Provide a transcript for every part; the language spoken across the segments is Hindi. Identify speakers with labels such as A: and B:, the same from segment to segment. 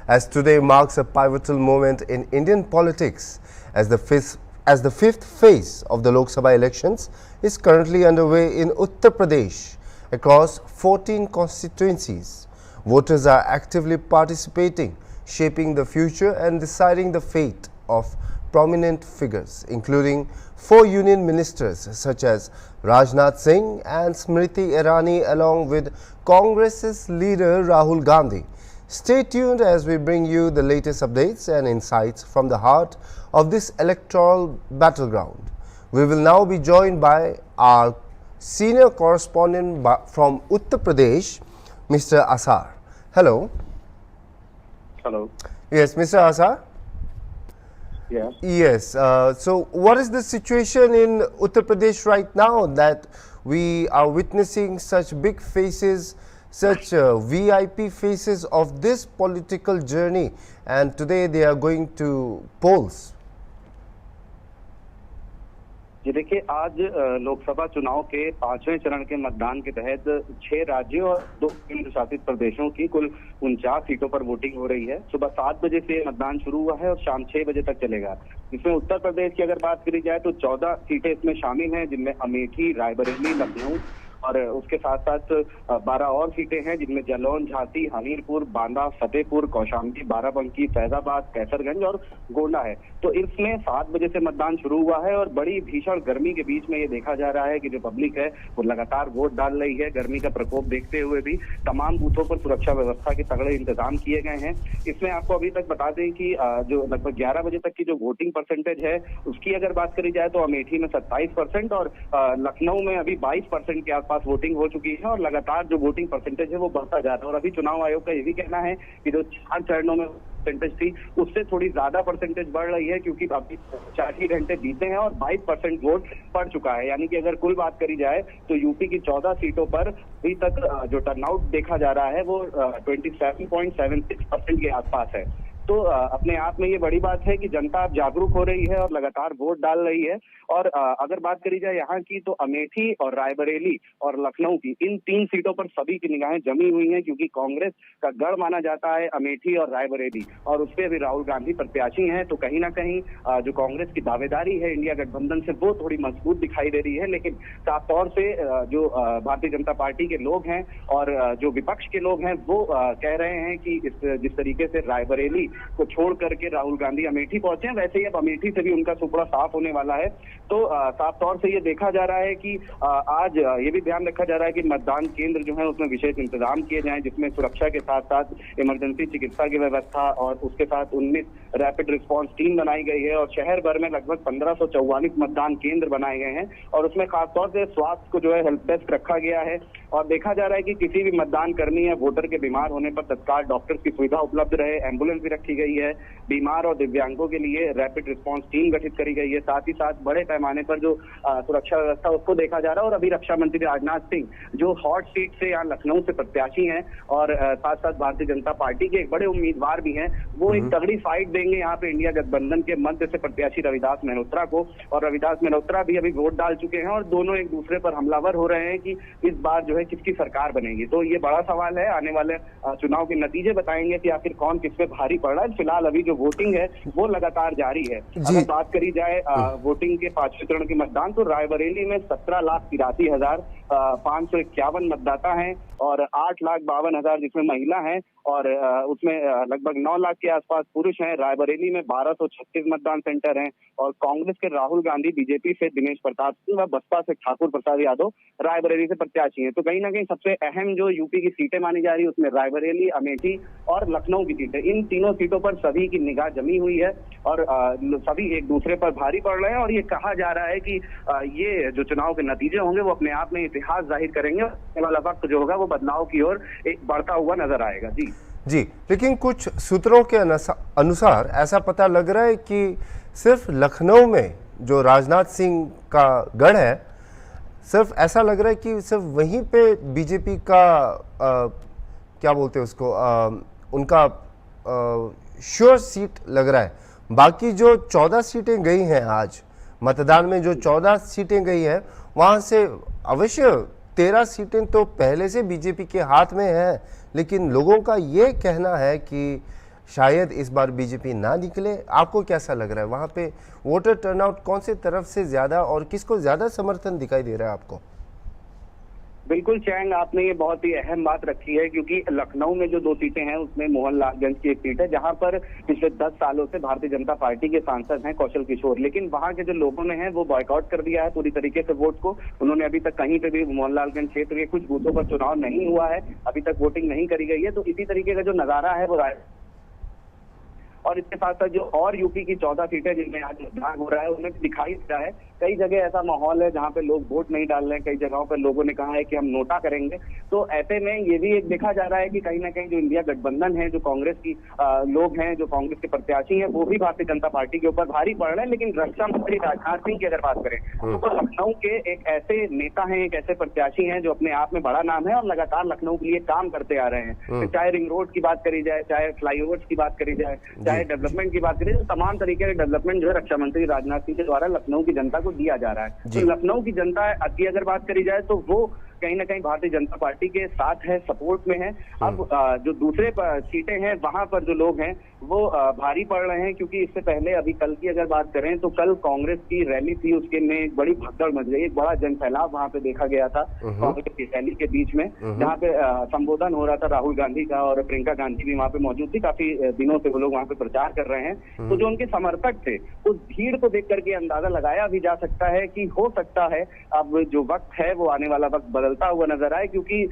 A: as today marks a pivotal moment in Indian politics as the fifth phase of the Lok Sabha elections is currently underway in Uttar Pradesh across 14 constituencies. Voters are actively participating, shaping the future and deciding the fate of prominent figures, including 4 union ministers such as Rajnath Singh and Smriti Irani, along with Congress's leader Rahul Gandhi. Stay tuned as we bring you the latest updates and insights from the heart of this electoral battleground. We will now be joined by our senior correspondent from Uttar Pradesh, Mr. Asar. Hello.
B: Hello.
A: Yes, Mr. Asar.
B: Yes.
A: Yes. So what is the situation in Uttar Pradesh right now that we are witnessing such big faces, such VIP faces of this political journey, and today they are going to polls?
B: जी देखिए, आज लोकसभा चुनाव के 5वें चरण के मतदान के तहत 6 राज्यों और 2 केंद्र शासित प्रदेशों की कुल 49 सीटों पर वोटिंग हो रही है। सुबह 7 बजे से मतदान शुरू हुआ है और शाम 6 बजे तक चलेगा। इसमें उत्तर प्रदेश की अगर बात करी जाए तो 14 सीटें इसमें शामिल हैं, जिनमें अमेठी, रायबरेली, लखनऊ और उसके साथ साथ 12 और सीटें हैं, जिनमें जालौन, झांसी, हमीरपुर, बांदा, फतेहपुर, कौशाम्बी, बाराबंकी, फैजाबाद, कैसरगंज और गोंडा है। तो इसमें 7 बजे से मतदान शुरू हुआ है और बड़ी भीषण गर्मी के बीच में ये देखा जा रहा है कि जो पब्लिक है वो लगातार वोट डाल रही है। गर्मी का प्रकोप देखते हुए भी तमाम बूथों पर सुरक्षा व्यवस्था के तगड़े इंतजाम किए गए हैं। इसमें आपको अभी तक बता दें कि जो लगभग 11 बजे तक की जो वोटिंग परसेंटेज है उसकी अगर बात करी जाए तो अमेठी में 27% और लखनऊ में अभी 22% के पास वोटिंग हो चुकी है और लगातार जो वोटिंग परसेंटेज है वो बढ़ता जा रहा है। और अभी चुनाव आयोग का ये भी कहना है कि जो 4 चरणों में परसेंटेज थी उससे थोड़ी ज्यादा परसेंटेज बढ़ रही है, क्योंकि अभी 4 ही घंटे बीते हैं और 22% वोट पड़ चुका है। यानी कि अगर कुल बात करी जाए तो यूपी की 14 सीटों पर अभी तक जो टर्नआउट देखा जा रहा है वो 27.76% के आसपास है। तो अपने आप में ये बड़ी बात है कि जनता अब जागरूक हो रही है और लगातार वोट डाल रही है। और अगर बात करी जाए यहाँ की तो अमेठी और रायबरेली और लखनऊ की इन 3 सीटों पर सभी की निगाहें जमी हुई हैं, क्योंकि कांग्रेस का गढ़ माना जाता है अमेठी और रायबरेली और उसपे अभी राहुल गांधी प्रत्याशी हैं। तो कहीं ना कहीं जो कांग्रेस की दावेदारी है इंडिया गठबंधन से वो थोड़ी मजबूत दिखाई दे रही है। लेकिन साफ तौर से जो भारतीय जनता पार्टी के लोग हैं और जो विपक्ष के लोग हैं वो कह रहे हैं कि जिस तरीके से रायबरेली को छोड़ करके राहुल गांधी अमेठी पहुंचे हैं, वैसे ही अब अमेठी से भी उनका सुपड़ा साफ होने वाला है। तो साफ तौर से ये देखा जा रहा है कि आज ये भी ध्यान रखा जा रहा है कि मतदान केंद्र जो है उसमें विशेष इंतजाम किए जाएं, जिसमें सुरक्षा के साथ साथ इमरजेंसी चिकित्सा की व्यवस्था और उसके साथ 19 रैपिड रिस्पांस टीम बनाई गई है और शहर भर में लगभग 1544 मतदान केंद्र बनाए गए हैं और उसमें खासतौर से स्वास्थ्य को जो है हेल्प डेस्क रखा गया है। और देखा जा रहा है कि किसी भी मतदान कर्मी या वोटर के बीमार होने पर तत्काल डॉक्टर की सुविधा उपलब्ध रहे। एम्बुलेंस भी रखी गई है, बीमार और दिव्यांगों के लिए रैपिड रिस्पांस टीम गठित करी गई है। साथ ही साथ बड़े पैमाने पर जो सुरक्षा व्यवस्था उसको देखा जा रहा है। और अभी रक्षा मंत्री राजनाथ सिंह जो हॉट सीट से यहाँ लखनऊ से प्रत्याशी हैं और साथ साथ भारतीय जनता पार्टी के एक बड़े उम्मीदवार भी हैं, वो एक तगड़ी फाइट देंगे यहाँ पे इंडिया गठबंधन के मध्य से प्रत्याशी रविदास मेहरोत्रा को। और रविदास मेहरोत्रा भी अभी वोट डाल चुके हैं और दोनों एक दूसरे पर हमलावर हो रहे हैं कि इस बार जो है किसकी सरकार बनेगी। तो ये बड़ा सवाल है, आने वाले चुनाव के नतीजे बताएंगे कि आखिर कौन किस पे भारी पड़ रहा है। फिलहाल अभी जो वोटिंग है वो लगातार जारी है। अगर बात करी जाए वोटिंग के 5वें चरण के मतदान तो रायबरेली में 17,83,551 मतदाता हैं और 8,52,000 जिसमें महिला हैं और उसमें लगभग 9 लाख के आसपास पुरुष हैं। रायबरेली में 1236 मतदान सेंटर हैं और कांग्रेस के राहुल गांधी, बीजेपी से दिनेश प्रताप सिंह व बसपा से ठाकुर प्रसाद यादव रायबरेली से प्रत्याशी हैं। तो कहीं ना कहीं सबसे अहम जो यूपी की सीटें मानी जा रही है उसमें रायबरेली, अमेठी और लखनऊ की सीटें, इन तीनों सीटों पर सभी की निगाह जमी हुई है और सभी एक दूसरे पर भारी पड़ रहे हैं। और ये कहा जा रहा है कि ये जो चुनाव के नतीजे होंगे वो अपने आप में इतिहास जाहिर करेंगे और आने वाला वक्त जो होगा वो बदलाव की ओर एक बढ़ता हुआ नजर आएगा।
A: जी, लेकिन कुछ सूत्रों के अनुसार ऐसा पता लग रहा है कि सिर्फ लखनऊ में जो राजनाथ सिंह का गढ़ है, सिर्फ ऐसा लग रहा है कि सिर्फ वहीं पे बीजेपी का क्या बोलते हैं उसको, उनका श्योर सीट लग रहा है। बाकी जो 14 सीटें गई हैं आज मतदान में, जो 14 सीटें गई हैं वहाँ से अवश्य 13 सीटें तो पहले से बीजेपी के हाथ में है, लेकिन लोगों का ये कहना है कि शायद इस बार बीजेपी ना निकले, आपको कैसा लग रहा है? वहाँ पे वोटर टर्नआउट कौन सी तरफ से ज़्यादा और किसको ज़्यादा समर्थन दिखाई दे रहा है आपको?
B: बिल्कुल चैंग, आपने ये बहुत ही अहम बात रखी है, क्योंकि लखनऊ में जो 2 सीटें हैं उसमें मोहनलालगंज की एक सीट है जहां पर पिछले 10 सालों से भारतीय जनता पार्टी के सांसद हैं कौशल किशोर, लेकिन वहां के जो लोगों ने हैं वो बॉयकॉट कर दिया है पूरी तरीके से वोट को। उन्होंने अभी तक कहीं पे भी मोहनलालगंज क्षेत्र के कुछ बूथों पर चुनाव नहीं हुआ है, अभी तक वोटिंग नहीं करी गई है। तो इसी तरीके का जो नजारा है वो और इसके साथ साथ जो और यूपी की 14 सीटें जिनमें आज मतदान हो रहा है उनमें दिखाई दे रहा है कई जगह ऐसा माहौल है जहां पे लोग वोट नहीं डाल रहे हैं। कई जगहों पर लोगों ने कहा है कि हम नोटा करेंगे। तो ऐसे में ये भी एक देखा जा रहा है कि कहीं ना कहीं जो इंडिया गठबंधन है, जो कांग्रेस की लोग हैं, जो कांग्रेस के प्रत्याशी हैं, वो भी भारतीय जनता पार्टी के ऊपर भारी पड़ रहे हैं। लेकिन रक्षा मंत्री राजनाथ सिंह की अगर बात करें तो लखनऊ के एक ऐसे नेता हैं, एक ऐसे प्रत्याशी हैं जो अपने आप में बड़ा नाम है और लगातार लखनऊ के लिए काम करते आ रहे हैं। चाहे रिंग रोड की बात करी जाए, चाहे फ्लाईओवर्स की बात करी जाए, चाहे डेवलपमेंट की बात करें, तो तमाम तरीके के डेवलपमेंट जो है रक्षा मंत्री राजनाथ सिंह के द्वारा लखनऊ की जनता को दिया जा रहा है। तो लखनऊ की जनता की अगर बात करी जाए तो वो कहीं ना कहीं भारतीय जनता पार्टी के साथ है, सपोर्ट में है। अब जो दूसरे सीटें हैं वहां पर जो लोग हैं वो भारी पड़ रहे हैं, क्योंकि इससे पहले अभी कल की अगर बात करें तो कल कांग्रेस की रैली थी, उसके में एक बड़ी भगदड़ मच गई, एक बड़ा जनसैलाब वहां पे देखा गया था कांग्रेस की रैली के बीच में, जहाँ पे संबोधन हो रहा था राहुल गांधी का और प्रियंका गांधी भी वहां पे मौजूद थी। काफी दिनों से वो लोग वहां पे प्रचार कर रहे हैं। तो जो उनके समर्थक थे उस भीड़ को देख करके अंदाजा लगाया भी जा सकता है कि हो सकता है अब जो वक्त है वो आने वाला वक्त बदलता हुआ नजर आए, क्योंकि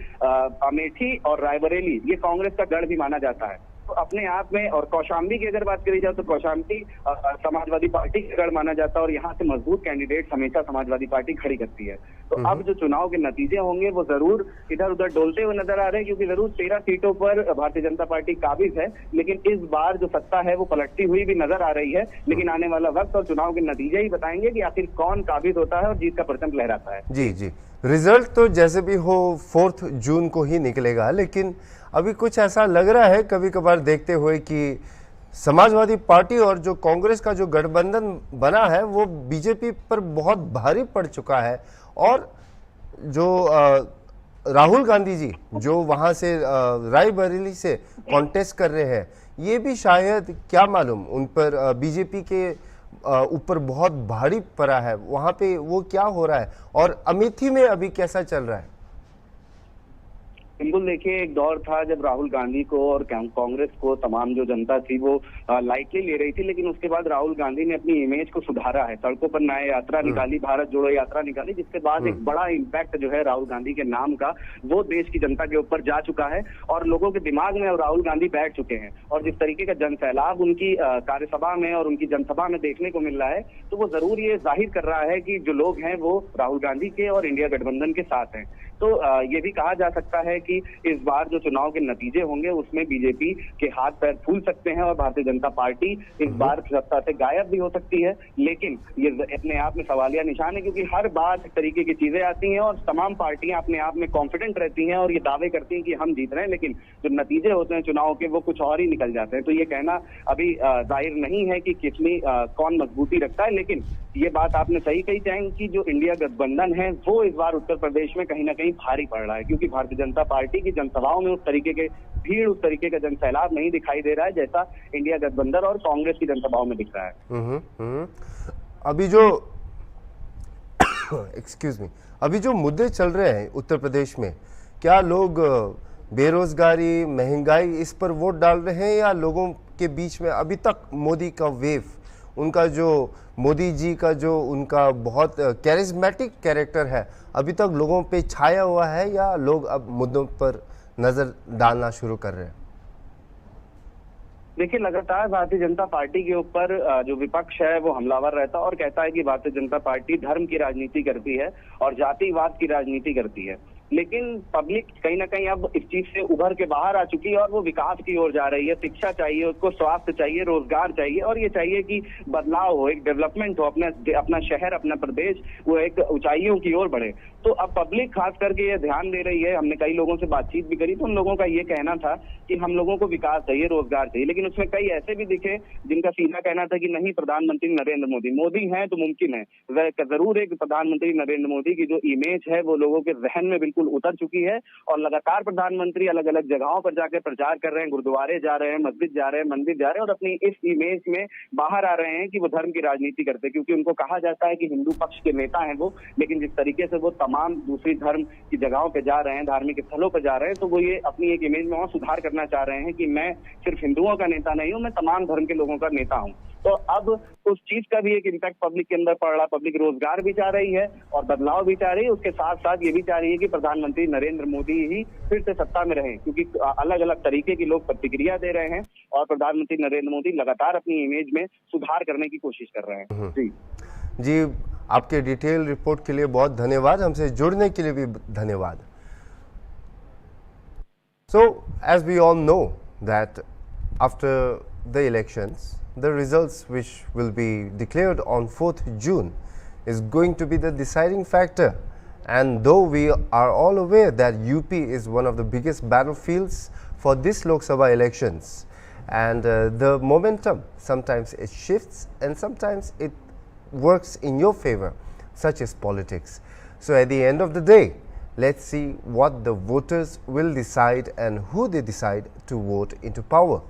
B: अमेठी और रायबरेली ये कांग्रेस का गढ़ भी माना जाता है। तो अपने आप में, और कौशाम्बी की अगर बात करी जाए तो कौशाम्बी समाजवादी पार्टी का गढ़ माना जाता है और यहाँ से मजबूत कैंडिडेट हमेशा समाजवादी पार्टी खड़ी करती है। तो अब जो चुनाव के नतीजे होंगे वो जरूर इधर उधर डोलते हुए नजर आ रहे हैं, क्योंकि जरूर 13 सीटों पर भारतीय जनता पार्टी काबिज है, लेकिन इस बार जो सत्ता है वो पलटती हुई भी नजर आ रही है। लेकिन आने वाला वक्त और चुनाव के नतीजे ही बताएंगे कि आखिर कौन काबिज होता है और जीत का परचम लहराता है।
A: जी जी, रिजल्ट तो जैसे भी हो 4 जून को ही निकलेगा, लेकिन अभी कुछ ऐसा लग रहा है कभी कभार देखते हुए कि समाजवादी पार्टी और जो कांग्रेस का जो गठबंधन बना है वो बीजेपी पर बहुत भारी पड़ चुका है। और जो राहुल गांधी जी जो वहां से रायबरेली से कॉन्टेस्ट कर रहे हैं, ये भी शायद क्या मालूम उन पर बीजेपी के ऊपर बहुत भारी पड़ा है। वहां पे वो क्या हो रहा है और अमेठी में अभी कैसा चल रहा है?
B: बिल्कुल, देखिए एक दौर था जब राहुल गांधी को और कांग्रेस को तमाम जो जनता थी वो लाइटली ले रही थी, लेकिन उसके बाद राहुल गांधी ने अपनी इमेज को सुधारा है, सड़कों पर न्याय यात्रा निकाली, भारत जोड़ो यात्रा निकाली, जिसके बाद एक बड़ा इम्पैक्ट जो है राहुल गांधी के नाम का वो देश की जनता के ऊपर जा चुका है और लोगों के दिमाग में राहुल गांधी बैठ चुके हैं। और जिस तरीके का जनसैलाब उनकी कार्यसभा में और उनकी जनसभा में देखने को मिल रहा है, तो वो जरूर ये जाहिर कर रहा है कि जो लोग हैं वो राहुल गांधी के और इंडिया गठबंधन के साथ हैं। तो ये भी कहा जा सकता है कि इस बार जो चुनाव के नतीजे होंगे उसमें बीजेपी के हाथ पैर फूल सकते हैं और भारतीय जनता पार्टी इस बार सत्ता से गायब भी हो सकती है। लेकिन ये अपने आप में सवालिया निशान है, क्योंकि हर बार इस तरीके की चीजें आती हैं और तमाम पार्टियां अपने आप में कॉन्फिडेंट रहती हैं और ये दावे करती हैं कि हम जीत रहे हैं, लेकिन जो नतीजे होते हैं चुनाव के वो कुछ और ही निकल जाते हैं। तो ये कहना अभी जाहिर नहीं है कि किसमें कौन मजबूती रखता है, लेकिन ये बात आपने सही कही चाहेंगे कि जो इंडिया गठबंधन है वो इस बार उत्तर प्रदेश में कहीं ना कहीं भारी पड़ रहा है, क्योंकि भारतीय जनता पार्टी की जनसभाओं में उस तरीके के भीड़, उस तरीके का जनसैलाब नहीं दिखाई दे रहा है जैसा इंडिया गठबंधन और कांग्रेस की जनसभाओं में दिख रहा है।
A: अभी जो एक्सक्यूज मी, अभी जो मुद्दे चल रहे हैं उत्तर प्रदेश में, क्या लोग बेरोजगारी, महंगाई, इस पर वोट डाल रहे हैं या लोगों के बीच में अभी तक मोदी का वेव, उनका जो मोदी जी का जो उनका बहुत कैरिज्मेटिक कैरेक्टर है अभी तक लोगों पे छाया हुआ है, या लोग अब मुद्दों पर नजर डालना शुरू कर रहे हैं?
B: देखिए, लगातार भारतीय जनता पार्टी के ऊपर जो विपक्ष है वो हमलावर रहता है और कहता है कि भारतीय जनता पार्टी धर्म की राजनीति करती है और जातिवाद की राजनीति करती है। लेकिन पब्लिक कहीं ना कहीं अब इस चीज से उभर के बाहर आ चुकी है और वो विकास की ओर जा रही है। शिक्षा चाहिए उसको, स्वास्थ्य चाहिए, रोजगार चाहिए और ये चाहिए कि बदलाव हो, एक डेवलपमेंट हो, अपना शहर, अपना प्रदेश वो एक ऊंचाइयों की ओर बढ़े। तो अब पब्लिक खास करके ये ध्यान दे रही है। हमने कई लोगों से बातचीत भी करी तो उन लोगों का ये कहना था कि हम लोगों को विकास चाहिए, रोजगार चाहिए, लेकिन उसमें कई ऐसे भी दिखे जिनका सीधा कहना था कि नहीं, प्रधानमंत्री नरेंद्र मोदी हैं तो मुमकिन है। जरूर एक प्रधानमंत्री नरेंद्र मोदी की जो इमेज है वो लोगों के जहन में बिल्कुल बिल्कुल उतर चुकी है और लगातार प्रधानमंत्री अलग अलग जगहों पर जाकर प्रचार कर रहे हैं, गुरुद्वारे जा रहे हैं, मस्जिद जा रहे हैं, मंदिर जा रहे हैं और अपनी इस इमेज में बाहर आ रहे हैं कि वो धर्म की राजनीति करते हैं, क्योंकि उनको कहा जाता है कि हिंदू पक्ष के नेता हैं वो, लेकिन जिस तरीके से वो तमाम दूसरी धर्म की जगहों पर जा रहे हैं, धार्मिक स्थलों पर जा रहे हैं, तो वो ये अपनी एक इमेज में और सुधार करना चाह रहे हैं कि मैं सिर्फ हिंदुओं का नेता नहीं हूं, मैं तमाम धर्म के लोगों का नेता हूं। तो अब उस चीज का भी एक इम्पैक्ट पब्लिक के अंदर पड़ रहा, पब्लिक रोजगार भी चाह रही है और बदलाव भी चाह रही है, उसके साथ साथ ये भी चाह रही है कि प्रधानमंत्री नरेंद्र मोदी ही फिर से सत्ता में रहें, क्योंकि अलग अलग तरीके की लोग प्रतिक्रिया दे रहे हैं और प्रधानमंत्री नरेंद्र मोदी लगातार अपनी इमेज में सुधार करने की कोशिश कर रहे हैं। जी
A: जी, आपके डिटेल रिपोर्ट के लिए बहुत धन्यवाद, हमसे जुड़ने के लिए भी धन्यवाद। So, as we all know that after the elections, the results which will be declared on 4th June is going to be the deciding factor. And though we are all aware that UP is one of the biggest battlefields for this Lok Sabha elections, and the momentum sometimes it shifts and sometimes it works in your favor, such as politics. So at the end of the day, let's see what the voters will decide and who they decide to vote into power.